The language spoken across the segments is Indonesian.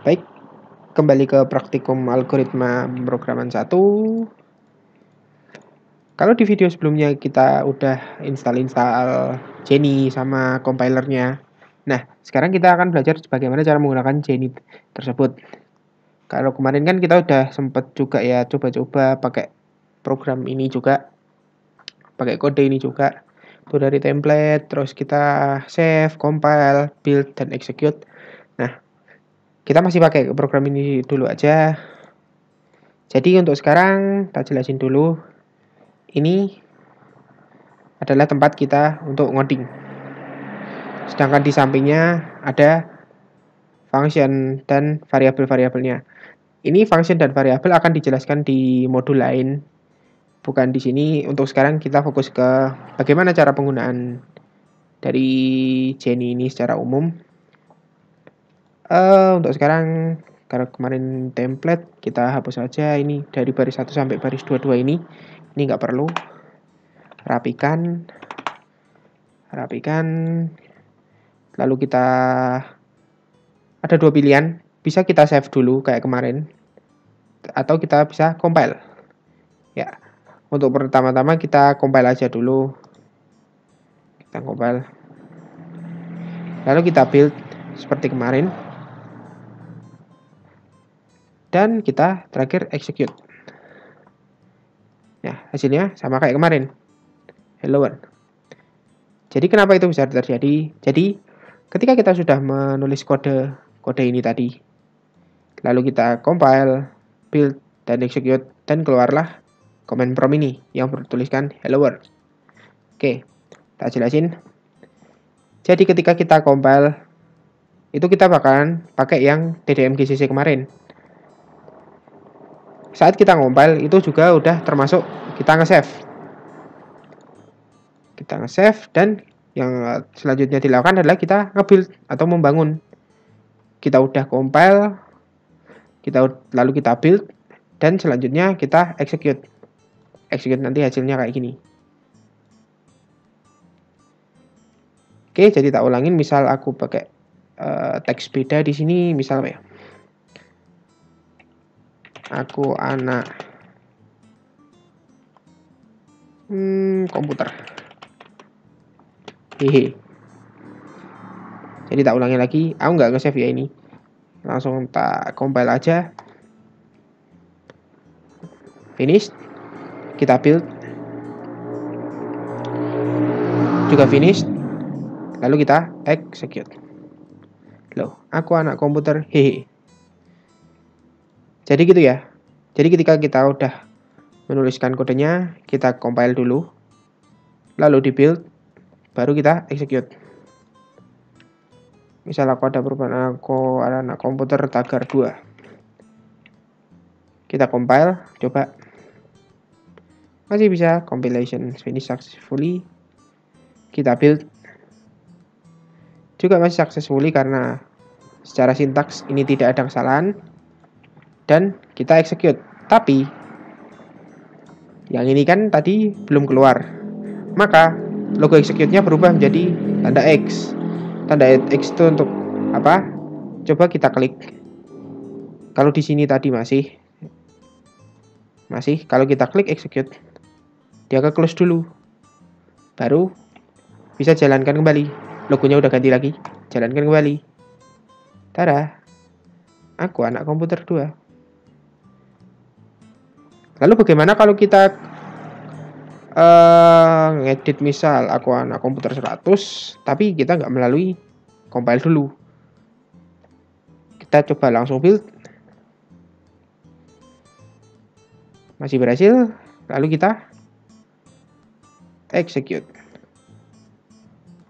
Baik, kembali ke praktikum algoritma pemrograman 1. Kalau di video sebelumnya kita udah install Jenny sama compilernya. Nah, sekarang kita akan belajar bagaimana cara menggunakan Jenny tersebut. Kalau kemarin kan kita udah sempet juga ya coba-coba pakai program ini juga, pakai kode ini juga. Itu dari template, terus kita save, compile, build, dan execute. Nah, kita masih pakai program ini dulu aja. Jadi untuk sekarang kita jelasin dulu. Ini adalah tempat kita untuk ngoding. Sedangkan di sampingnya ada function dan variabel-variabelnya. Ini function dan variabel akan dijelaskan di modul lain, bukan di sini. Untuk sekarang kita fokus ke bagaimana cara penggunaan dari Jenny ini secara umum. Untuk sekarang, karena kemarin template, kita hapus saja ini dari baris 1 sampai baris 22 ini nggak perlu. Rapikan, lalu kita ada dua pilihan, bisa kita save dulu kayak kemarin, atau kita bisa compile. Ya, untuk pertama-tama kita compile aja dulu. Kita compile, lalu kita build seperti kemarin, dan kita terakhir execute. Nah, hasilnya sama kayak kemarin, hello world. Jadi kenapa itu bisa terjadi? Jadi ketika kita sudah menulis kode ini tadi, lalu kita compile, build, dan execute, dan keluarlah command prompt ini yang bertuliskan hello world. Oke, tak jelasin. Jadi ketika kita compile, itu kita bakalan pakai yang DDM GCC kemarin. Saat kita compile itu juga udah termasuk kita nge-save. Dan yang selanjutnya dilakukan adalah kita nge-build atau membangun. Kita udah compile, lalu kita build, dan selanjutnya kita execute. Nanti hasilnya kayak gini. Oke, jadi tak ulangin. Misal aku pakai teks beda di sini, misal apa ya? Aku anak komputer. Hehe. Jadi tak ulangi lagi. Aku nggak nge-save ya ini. Langsung tak compile aja. Finish. Kita build. Juga finish. Lalu kita execute. Loh, aku anak komputer. Hehe. Jadi gitu ya. Jadi ketika kita udah menuliskan kodenya, kita compile dulu, lalu di build, baru kita execute. Misal aku ada perubahan, aku ada anak komputer tagar 2. Kita compile, coba. Masih bisa, compilation finish successfully. Kita build. Juga masih successfully karena secara sintaks ini tidak ada kesalahan. Dan kita execute. Tapi yang ini kan tadi belum keluar, maka logo execute-nya berubah menjadi tanda X. Tanda X itu untuk apa? Coba kita klik. Kalau di sini tadi masih. Kalau kita klik execute, dia ke close dulu, baru bisa jalankan kembali. Logonya udah ganti lagi, jalankan kembali. Tada, aku anak komputer 2. Lalu bagaimana kalau kita ngedit, misal aku anak komputer 100, tapi kita nggak melalui compile dulu. Kita coba langsung build. Masih berhasil, lalu kita execute.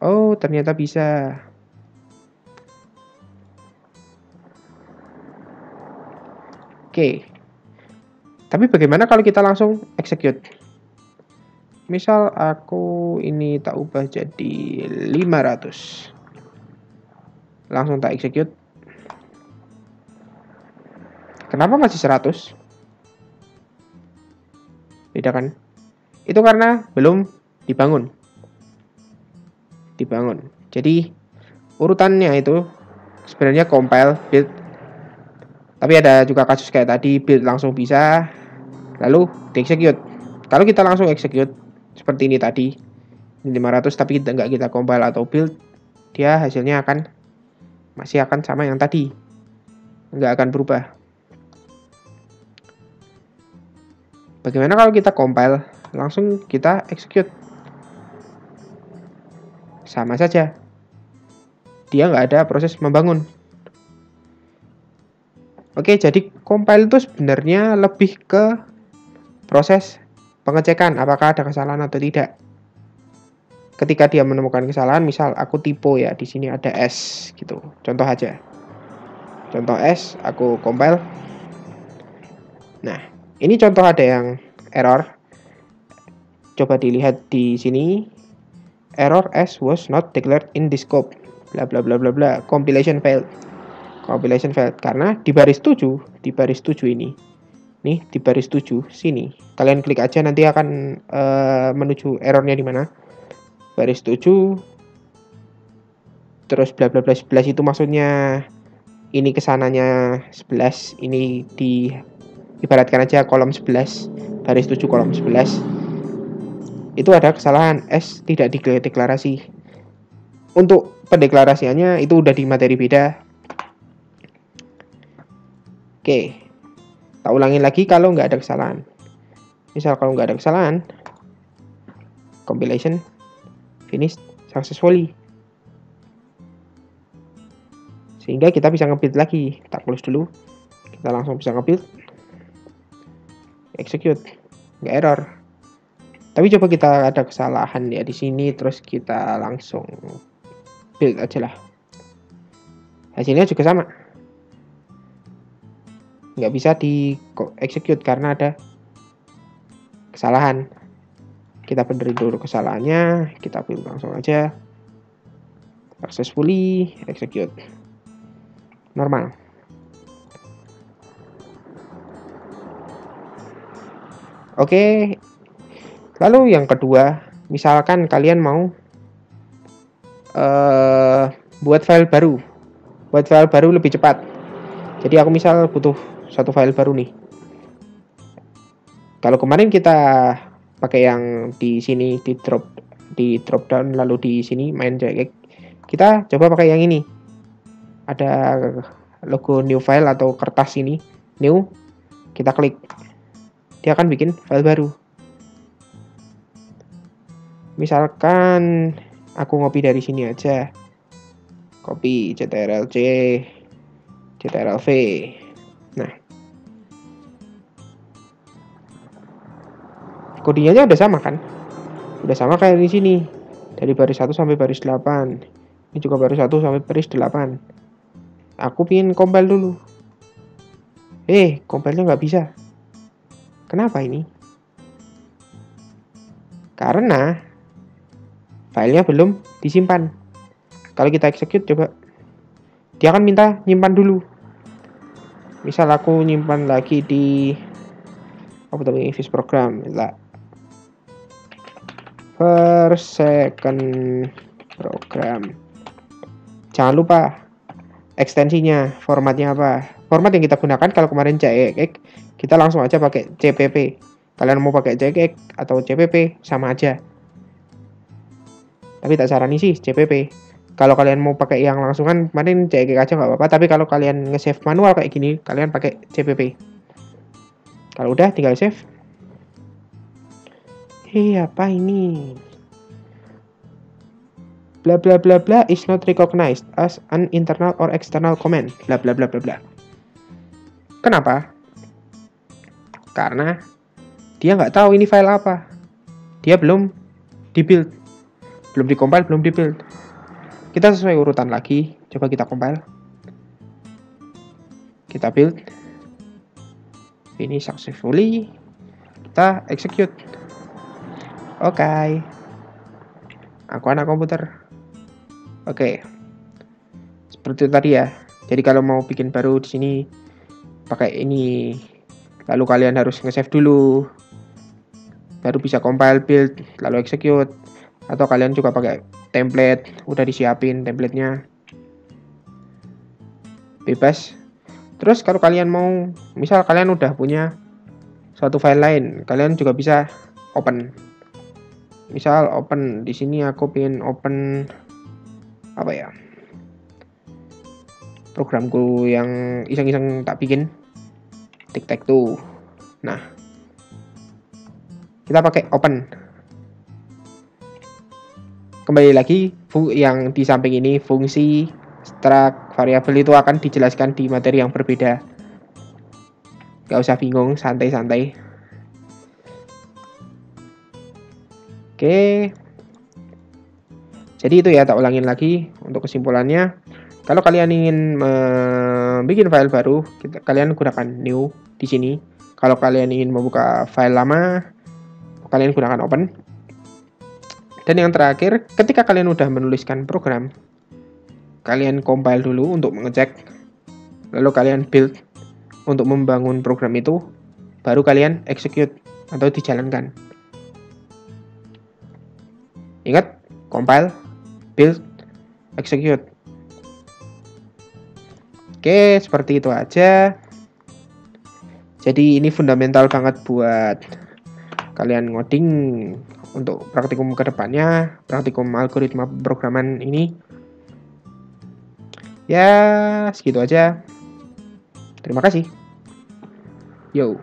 Oh, ternyata bisa. Oke. Tapi bagaimana kalau kita langsung execute? Misal aku ini tak ubah jadi 500. Langsung tak execute. Kenapa masih 100? Beda kan? Itu karena belum dibangun. Jadi urutannya itu sebenarnya compile, build, Tapi ada juga kasus kayak tadi, build langsung bisa, lalu di execute. Kalau kita langsung execute seperti ini tadi, ini 500 tapi kita nggak kita compile atau build, dia hasilnya masih akan sama yang tadi, nggak akan berubah. Bagaimana kalau kita compile langsung kita execute? Sama saja, dia nggak ada proses membangun. Oke, jadi compile itu sebenarnya lebih ke proses pengecekan apakah ada kesalahan atau tidak. Ketika dia menemukan kesalahan, misal aku typo ya, di sini ada S gitu. Contoh aja. Contoh S, aku compile. Nah, ini contoh ada yang error. Coba dilihat di sini. Error S was not declared in the scope. Bla bla bla bla bla. Compilation failed. Compilation failed karena di baris 7 ini. Nih, di baris 7 sini. Kalian klik aja nanti akan menuju errornya di mana. Baris 7 terus bla bla bla 11 itu maksudnya ini kesananya 11, ini ibaratkan aja kolom 11, baris 7 kolom 11. Itu ada kesalahan S tidak dideklarasi. Untuk pendeklarasiannya itu udah di materi beda. Oke, tak ulangin lagi kalau nggak ada kesalahan. Misal kalau nggak ada kesalahan, compilation finished successfully. Sehingga kita bisa nge-build lagi. Tak close dulu. Kita langsung bisa nge-build. Execute. Nggak error. Tapi coba kita ada kesalahan ya di sini, terus kita langsung build aja lah. Hasilnya juga sama. Nggak bisa di execute karena ada kesalahan. Kita benerin dulu kesalahannya, kita build langsung aja. Successfully execute. Normal. Oke. Lalu yang kedua, misalkan kalian mau buat file baru. Buat file baru lebih cepat. Jadi aku misal butuh satu file baru nih. Kalau kemarin kita pakai yang di sini di drop down lalu di sini main JX, kita coba pakai yang ini. Ada logo new file atau kertas ini, new, kita klik. Dia akan bikin file baru. Misalkan aku ngopi dari sini aja. Copy ctrl-c, ctrl-v. Nah, kodenya udah sama kan? Udah sama kayak di sini. Dari baris 1 sampai baris 8. Ini juga baris 1 sampai baris 8. Aku pingin compile dulu. Compile-nya nggak bisa. Kenapa ini? Karena filenya belum disimpan. Kalau kita execute coba, dia akan minta nyimpan dulu. Misal aku nyimpan lagi di Office program, first second program. Jangan lupa ekstensinya, formatnya apa. Format yang kita gunakan kalau kemarin JX, kita langsung aja pakai CPP. Kalian mau pakai JX atau CPP sama aja. Tapi tak sarani sih CPP. Kalau kalian mau pakai yang langsungan, kemarin JX aja nggak apa-apa. Tapi kalau kalian nge-save manual kayak gini, kalian pakai CPP. Kalau udah tinggal save. Apa ini? Bla bla bla bla is not recognized as an internal or external command. Bla bla bla bla bla. Kenapa? Karena dia nggak tahu ini file apa. Dia belum di-build. Belum di-compile, belum di-build. Kita sesuai urutan lagi. Coba kita compile. Kita build. Finish successfully. Kita execute. Oke. Aku anak komputer. Oke. Seperti itu tadi ya. Jadi kalau mau bikin baru di sini pakai ini. Lalu kalian harus nge-save dulu. Baru bisa compile, build, lalu execute. Atau kalian juga pakai template, udah disiapin template-nya. Bebas. Terus kalau kalian mau, misal kalian udah punya suatu file lain, kalian juga bisa open. Misal open di sini aku pengen open apa ya? Programku yang iseng-iseng tak bikin, tic-tac-toe. Nah, kita pakai open. Kembali lagi, yang di samping ini fungsi struct variabel itu akan dijelaskan di materi yang berbeda. Gak usah bingung, santai-santai. Oke. Jadi itu ya, tak ulangin lagi untuk kesimpulannya. Kalau kalian ingin bikin file baru, kalian gunakan new di sini. Kalau kalian ingin membuka file lama, kalian gunakan open. Dan yang terakhir, ketika kalian udah menuliskan program, kalian compile dulu untuk mengecek, lalu kalian build untuk membangun program itu, baru kalian execute atau dijalankan. Ingat, compile, build, execute. Oke, seperti itu aja. Jadi ini fundamental banget buat kalian ngoding untuk praktikum kedepannya, praktikum algoritma programan ini. Ya, segitu aja. Terima kasih. Yo.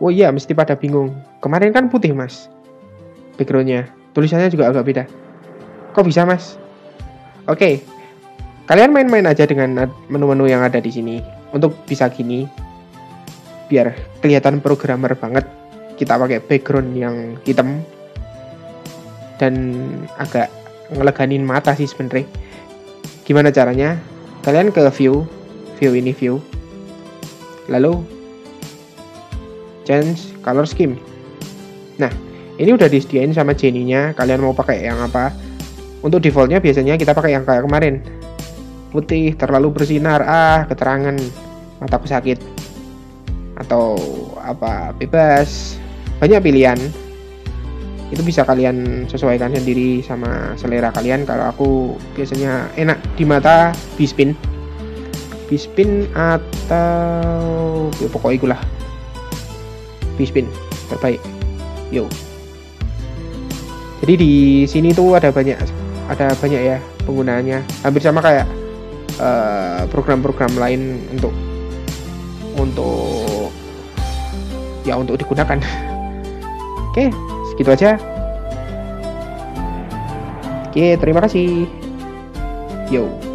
Oh iya, mesti pada bingung. Kemarin kan putih, Mas. Backgroundnya. Tulisannya juga agak beda. Kok bisa, Mas? Oke. Kalian main-main aja dengan menu-menu yang ada di sini. Untuk bisa gini, biar kelihatan programmer banget. Kita pakai background yang hitam. Dan agak ngeleganin mata sih sebenarnya. Gimana caranya? Kalian ke view ini view. Lalu change color scheme. Nah, ini udah disediain sama Jenny-nya. Kalian mau pakai yang apa? Untuk defaultnya biasanya kita pakai yang kayak kemarin. Putih, terlalu bersinar, keterangan, mataku sakit. Atau apa, bebas. Banyak pilihan. Itu bisa kalian sesuaikan sendiri sama selera kalian. Kalau aku biasanya enak di mata bispin atau ya pokoknya itulah bispin terbaik. Yo. Jadi di sini tuh ada banyak ya penggunaannya. Hampir sama kayak program-program lain untuk digunakan. Oke, segitu aja. Oke, terima kasih. Yo.